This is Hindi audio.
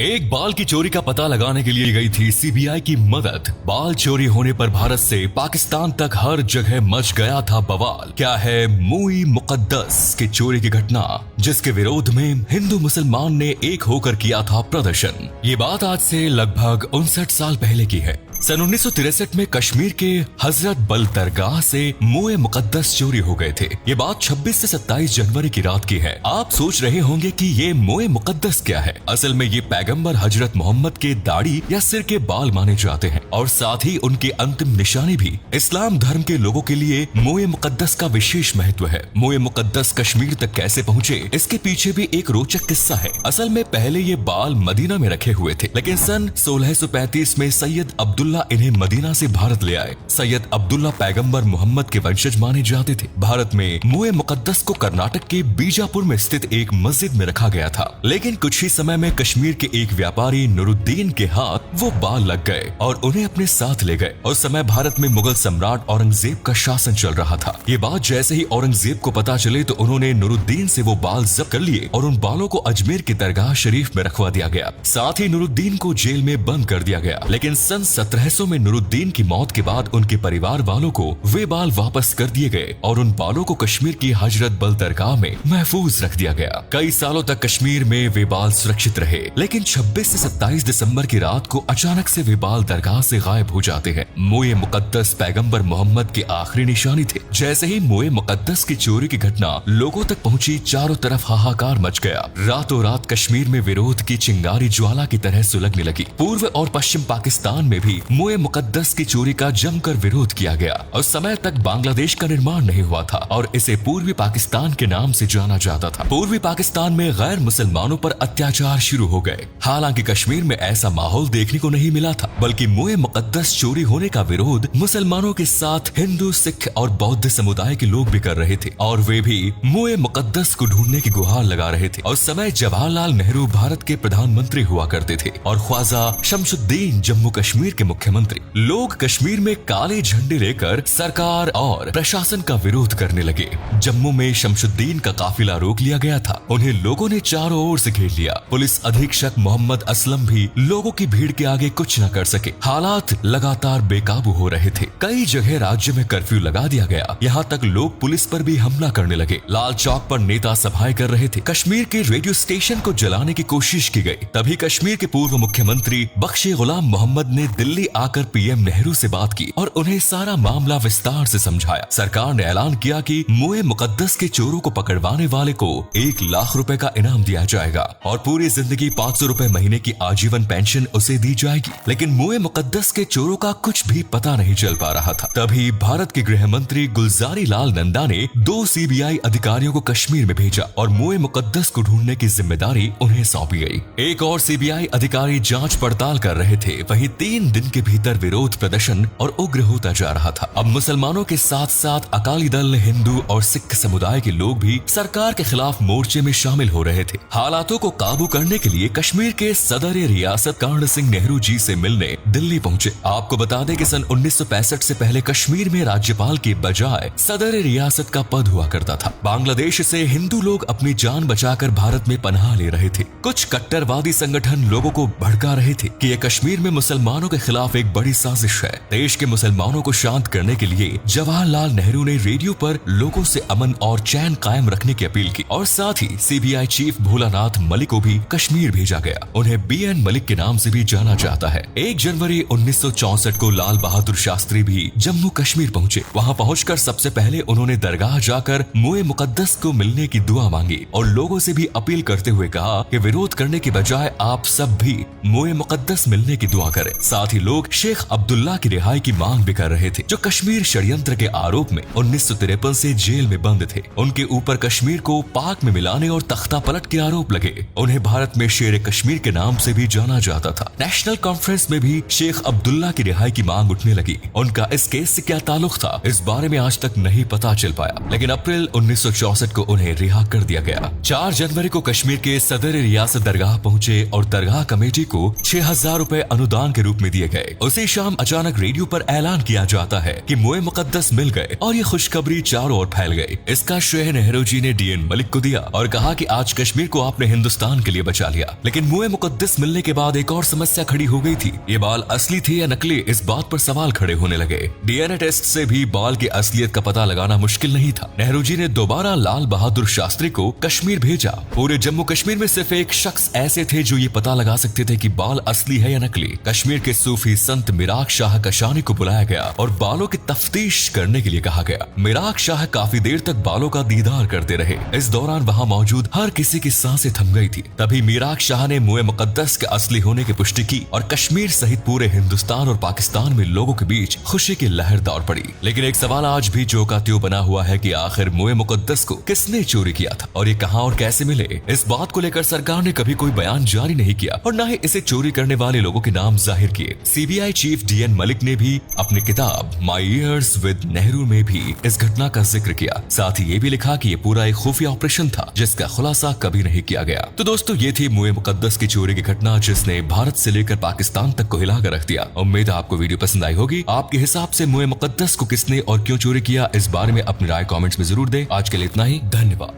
एक बाल की चोरी का पता लगाने के लिए गई थी सीबीआई की मदद। बाल चोरी होने पर भारत से पाकिस्तान तक हर जगह मच गया था बवाल। क्या है मोई मुकद्दस की चोरी की घटना, जिसके विरोध में हिंदू मुसलमान ने एक होकर किया था प्रदर्शन। ये बात आज से लगभग 59 साल पहले की है। सन 1963 में कश्मीर के हजरत बल दरगाह से मोए मुकद्दस चोरी हो गए थे। ये बात 26 से 27 जनवरी की रात की है। आप सोच रहे होंगे कि ये मोए मुकद्दस क्या है। असल में ये पैगंबर हजरत मोहम्मद के दाढ़ी या सिर के बाल माने जाते हैं और साथ ही उनकी अंतिम निशानी भी। इस्लाम धर्म के लोगों के लिए मोए मुकद्दस का विशेष महत्व है। मोए मुकद्दस कश्मीर तक कैसे पहुँचे, इसके पीछे भी एक रोचक किस्सा है। असल में पहले ये बाल मदीना में रखे हुए थे, लेकिन सन 1635 में सैयद अब्दुल्ला इन्हें मदीना से भारत ले आए। सैयद अब्दुल्ला पैगंबर मोहम्मद के वंशज माने जाते थे। भारत में मोए मुकद्दस को कर्नाटक के बीजापुर में स्थित एक मस्जिद में रखा गया था, लेकिन कुछ ही समय में कश्मीर के एक व्यापारी नुरुद्दीन के हाथ वो बाल लग गए और उन्हें अपने साथ ले गए। उस समय भारत में मुगल सम्राट औरंगजेब का शासन चल रहा था। ये बात जैसे ही औरंगजेब को पता चले तो उन्होंने नुरुद्दीन से वो बाल जब्त कर लिए और उन बालों को अजमेर की दरगाह शरीफ में रखवा दिया गया। साथ ही नुरुद्दीन को जेल में बंद कर दिया गया। लेकिन सन 1700 में नुरुद्दीन की मौत के बाद उनके परिवार वालों को वे बाल वापस कर दिए गए और उन बालों को कश्मीर की हजरत बल दरगाह में महफूज रख दिया गया। कई सालों तक कश्मीर में वे बाल सुरक्षित रहे, लेकिन 26 से 27 दिसंबर की रात को अचानक से वे बाल दरगाह से गायब हो जाते हैं। मोए मुकद्दस पैगंबर मोहम्मद की आखिरी निशानी थे। जैसे ही मोए मुकद्दस की चोरी की घटना लोगों तक पहुंची, चारों तरफ हाहाकार मच गया। रातों रात कश्मीर में विरोध की चिंगारी ज्वाला की तरह सुलगने लगी। पूर्व और पश्चिम पाकिस्तान में भी मोए मुकद्दस की चोरी का जमकर विरोध किया गया। उस समय तक बांग्लादेश का निर्माण नहीं हुआ था और इसे पूर्वी पाकिस्तान के नाम से जाना जाता था। पूर्वी पाकिस्तान में गैर मुसलमानों पर अत्याचार शुरू हो गए। हालांकि कश्मीर में ऐसा माहौल देखने को नहीं मिला था, बल्कि मोए मुकद्दस चोरी होने का विरोध मुसलमानों के साथ हिंदू, सिख और बौद्ध समुदाय के लोग भी कर रहे थे और वे भी मोए मुकद्दस को ढूंढने की गुहार लगा रहे थे। उस समय जवाहरलाल नेहरू भारत के प्रधानमंत्री हुआ करते थे और ख्वाजा शमशुद्दीन जम्मू कश्मीर के मुख्यमंत्री। लोग कश्मीर में काले झंडे लेकर सरकार और प्रशासन का विरोध करने लगे। जम्मू में शमशुद्दीन का काफिला रोक लिया गया था। उन्हें लोगों ने चारों ओर से घेर लिया। पुलिस अधीक्षक मोहम्मद असलम भी लोगों की भीड़ के आगे कुछ न कर सके। हालात लगातार बेकाबू हो रहे थे। कई जगह राज्य में कर्फ्यू लगा दिया गया। यहाँ तक लोग पुलिस पर भी हमला करने लगे। लाल चौक पर नेता सभाएं कर रहे थे। कश्मीर के रेडियो स्टेशन को जलाने की कोशिश की गई। तभी कश्मीर के पूर्व मुख्यमंत्री बख्शे गुलाम मोहम्मद ने दिल्ली आकर पीएम नेहरू से बात की और उन्हें सारा मामला विस्तार से समझाया। सरकार ने ऐलान किया कि मोए मुकद्दस के चोरों को पकड़वाने वाले को 1 लाख रुपए का इनाम दिया जाएगा और पूरी जिंदगी 500 रुपए महीने की आजीवन पेंशन उसे दी जाएगी। लेकिन मोए मुकद्दस के चोरों का कुछ भी पता नहीं चल पा रहा था। तभी भारत के गृह मंत्री गुलजारी लाल नंदा ने 2 सीबीआई अधिकारियों को कश्मीर में भेजा और मोए मुकद्दस को ढूंढने की जिम्मेदारी उन्हें सौंपी गई। एक और सीबीआई अधिकारी जांच पड़ताल कर रहे थे। वहीं 3 दिन के भीतर विरोध प्रदर्शन और उग्र होता जा रहा था। अब मुसलमानों के साथ साथ अकाली दल, हिंदू और सिख समुदाय के लोग भी सरकार के खिलाफ मोर्चे में शामिल हो रहे थे। हालातों को काबू करने के लिए कश्मीर के सदर रियासत कर्ण सिंह नेहरू जी से मिलने दिल्ली पहुंचे। आपको बता दें कि सन 1965 से पहले कश्मीर में राज्यपाल के बजाय सदर रियासत का पद हुआ करता था। बांग्लादेश से हिंदू लोग अपनी जान बचाकर भारत में पनाह ले रहे थे। कुछ कट्टरवादी संगठन लोगों को भड़का रहे थे कि यह कश्मीर में मुसलमानों के खिलाफ एक बड़ी साजिश है। देश के मुसलमानों को शांत करने के लिए जवाहरलाल नेहरू ने रेडियो पर लोगों से अमन और चैन कायम रखने की अपील की और साथ ही सीबीआई चीफ भोलानाथ मलिक को भी कश्मीर भेजा गया। उन्हें बीएन मलिक के नाम से भी जाना जाता है। 1 जनवरी 1964 को लाल बहादुर शास्त्री भी जम्मू कश्मीर पहुंचे। वहां पहुंचकर सबसे पहले उन्होंने दरगाह जाकर मोए मुकद्दस को मिलने की दुआ मांगी और लोगों से भी अपील करते हुए कहा कि विरोध करने के बजाय आप सब भी मोए मुकद्दस मिलने की दुआ करें। साथ ही लोग शेख अब्दुल्ला की रिहाई की मांग भी कर रहे थे, जो कश्मीर षड्यंत्र के आरोप में 1953 से जेल में बंद थे। उनके ऊपर कश्मीर को पाक में मिलाने और तख्ता पलट के आरोप लगे। उन्हें भारत में शेर कश्मीर के नाम से भी जाना जाता था। नेशनल कॉन्फ्रेंस में भी शेख अब्दुल्ला की रिहाई की मांग उठने लगी। उनका इस केस से क्या ताल्लुक था, इस बारे में आज तक नहीं पता चल पाया, लेकिन अप्रैल 1964 को उन्हें रिहा कर दिया गया। 4 जनवरी को कश्मीर के सदर रियासत दरगाह पहुंचे और दरगाह कमेटी को 6000 रुपए अनुदान के रूप में दिए गए। गए। उसी शाम अचानक रेडियो पर ऐलान किया जाता है कि मोए मुकद्दस मिल गए और ये खुशखबरी चारों ओर फैल गई। इसका श्रेय नेहरू जी ने डीएन मलिक को दिया और कहा कि आज कश्मीर को आपने हिंदुस्तान के लिए बचा लिया। लेकिन मोए मुकद्दस मिलने के बाद एक और समस्या खड़ी हो गई थी। ये बाल असली थे या नकली, इस बात पर सवाल खड़े होने लगे। डीएनए टेस्ट से भी बाल की असलियत का पता लगाना मुश्किल नहीं था। नेहरू जी ने दोबारा लाल बहादुर शास्त्री को कश्मीर भेजा। पूरे जम्मू कश्मीर में सिर्फ एक शख्स ऐसे थे जो ये पता लगा सकते थे कि बाल असली है या नकली। कश्मीर के सूफी संत मिराग शाह कशानी को बुलाया गया और बालों की तफ्तीश करने के लिए कहा गया। मिराग शाह काफी देर तक बालों का दीदार करते रहे। इस दौरान वहाँ मौजूद हर किसी की सांसें थम गई थी। तभी मिराग शाह ने मोए मुकद्दस के असली होने की पुष्टि की और कश्मीर सहित पूरे हिंदुस्तान और पाकिस्तान में लोगों के बीच खुशी की लहर दौड़ पड़ी। लेकिन एक सवाल आज भी जो का त्यों बना हुआ है कि आखिर मोए मुकद्दस को किसने चोरी किया था और ये कहां और कैसे मिले। इस बात को लेकर सरकार ने कभी कोई बयान जारी नहीं किया और न ही इसे चोरी करने वाले लोगों के नाम जाहिर किए। सीबीआई चीफ डीएन मलिक ने भी अपनी किताब माई ईयर्स विद नेहरू में भी इस घटना का जिक्र किया। साथ ही ये भी लिखा कि ये पूरा एक खुफिया ऑपरेशन था जिसका खुलासा कभी नहीं किया गया। तो दोस्तों, ये थी मोए मुकद्दस की चोरी की घटना जिसने भारत से लेकर पाकिस्तान तक को हिलाकर रख दिया। उम्मीद है आपको वीडियो पसंद आई होगी। आपके हिसाब से मोए मुकद्दस को किसने और क्यों चोरी किया, इस बारे में अपनी राय कमेंट्स में जरूर दें। आज के लिए इतना ही, धन्यवाद।